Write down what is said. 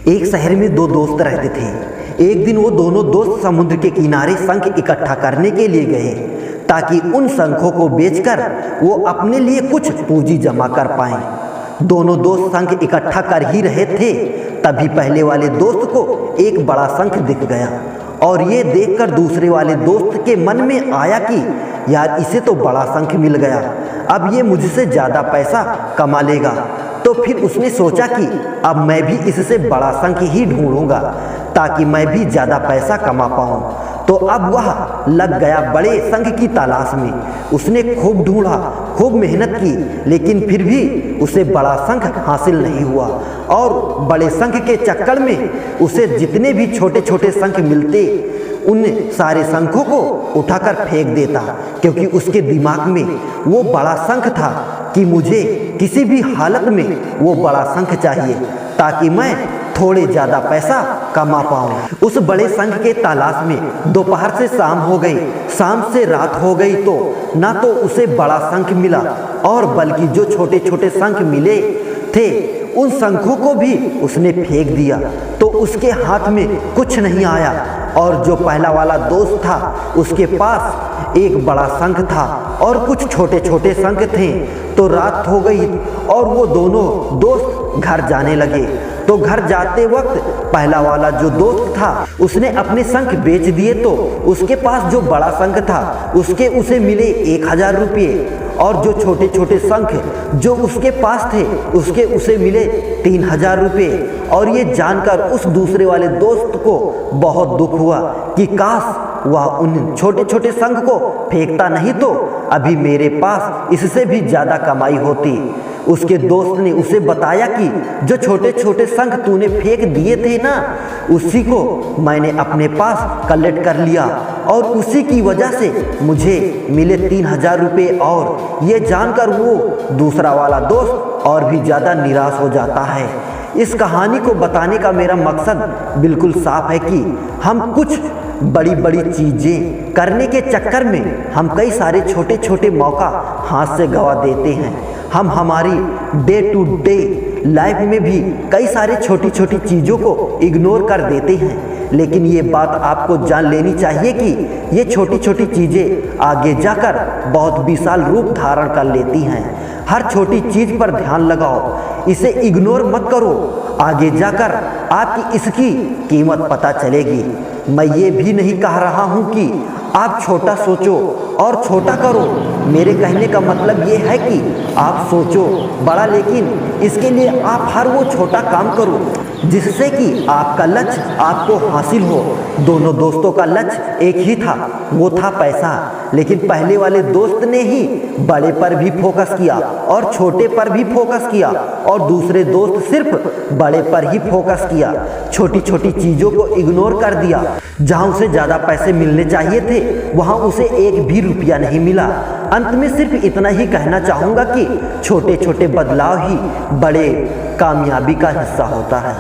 एक शहर में दो दोस्त रहते थे। एक दिन वो दोनों दोस्त समुद्र के किनारे शंख इकट्ठा करने के लिए गए ताकि उन शंखों को बेचकर वो अपने लिए कुछ पूंजी जमा कर पाएं। दोनों दोस्त शंख इकट्ठा कर ही रहे थे, तभी पहले वाले दोस्त को एक बड़ा शंख दिख गया और ये देखकर दूसरे वाले दोस्त के मन में आया कि यार इसे तो बड़ा शंख मिल गया, अब ये मुझसे ज़्यादा पैसा कमा लेगा। तो फिर उसने सोचा कि अब मैं भी इससे बड़ा शंख ही ढूंढूंगा ताकि मैं भी ज़्यादा पैसा कमा पाऊँ। तो अब वह लग गया बड़े शंख की तलाश में। उसने खूब ढूंढा, खूब मेहनत की, लेकिन फिर भी उसे बड़ा शंख हासिल नहीं हुआ और बड़े शंख के चक्कर में उसे जितने भी छोटे छोटे शंख मिलते उन सारे शंखों को उठाकर फेंक देता, क्योंकि उसके दिमाग में वो बड़ा शंख था कि मुझे किसी भी हालत में वो बड़ा शंख चाहिए ताकि मैं थोड़े ज़्यादा पैसा कमा पाऊँ। उस बड़े शंख के तलाश में दोपहर से शाम हो गई, शाम से रात हो गई, तो ना तो उसे बड़ा शंख मिला और बल्कि जो छोटे छोटे शंख मिले थे उन शंखों को भी उसने फेंक दिया, तो उसके हाथ में कुछ नहीं आया। और जो पहला वाला दोस्त था उसके पास एक बड़ा शंख था और कुछ छोटे छोटे शंख थे। तो रात हो गई और वो दोनों दोस्त घर जाने लगे। तो घर जाते वक्त पहला वाला जो दोस्त था उसने अपने शंख बेच दिए, तो उसके पास जो बड़ा शंख था उसे मिले 1000 रुपये और जो छोटे छोटे शंख जो उसके पास थे उसे मिले 3000 रुपये। और ये जानकर उस दूसरे वाले दोस्त को बहुत दुख हुआ कि काश वह उन छोटे छोटे शंख को फेंकता नहीं तो अभी मेरे पास इससे भी ज़्यादा कमाई होती। उसके दोस्त ने उसे बताया कि जो छोटे छोटे शंख तूने फेंक दिए थे ना, उसी को मैंने अपने पास कलेक्ट कर लिया और उसी की वजह से मुझे मिले 3000 रुपये। और ये जानकर वो दूसरा वाला दोस्त और भी ज़्यादा निराश हो जाता है। इस कहानी को बताने का मेरा मकसद बिल्कुल साफ है कि हम कुछ बड़ी बड़ी चीज़ें करने के चक्कर में हम कई सारे छोटे छोटे मौका हाथ से गंवा देते हैं। हम हमारी डे टू डे लाइफ में भी कई सारे छोटी छोटी चीज़ों को इग्नोर कर देते हैं, लेकिन ये बात आपको जान लेनी चाहिए कि ये छोटी छोटी चीज़ें आगे जाकर बहुत विशाल रूप धारण कर लेती हैं। हर छोटी चीज़ पर ध्यान लगाओ, इसे इग्नोर मत करो, आगे जाकर आपकी इसकी कीमत पता चलेगी। मैं ये भी नहीं कह रहा हूँ कि आप छोटा सोचो और छोटा करो। मेरे कहने का मतलब ये है कि आप सोचो बड़ा, लेकिन इसके लिए आप हर वो छोटा काम करो जिससे कि आपका लक्ष्य आपको हासिल हो। दोनों दोस्तों का लक्ष्य एक ही था, वो था पैसा, लेकिन पहले वाले दोस्त ने ही बड़े पर भी फोकस किया और छोटे पर भी फोकस किया और दूसरे दोस्त सिर्फ बड़े पर ही फोकस किया, छोटी छोटी चीज़ों को इग्नोर कर दिया। जहाँ उसे ज़्यादा पैसे मिलने चाहिए थे वहाँ उसे एक भी रुपया नहीं मिला। अंत में सिर्फ इतना ही कहना चाहूँगा कि छोटे छोटे बदलाव ही बड़े कामयाबी का हिस्सा होता है।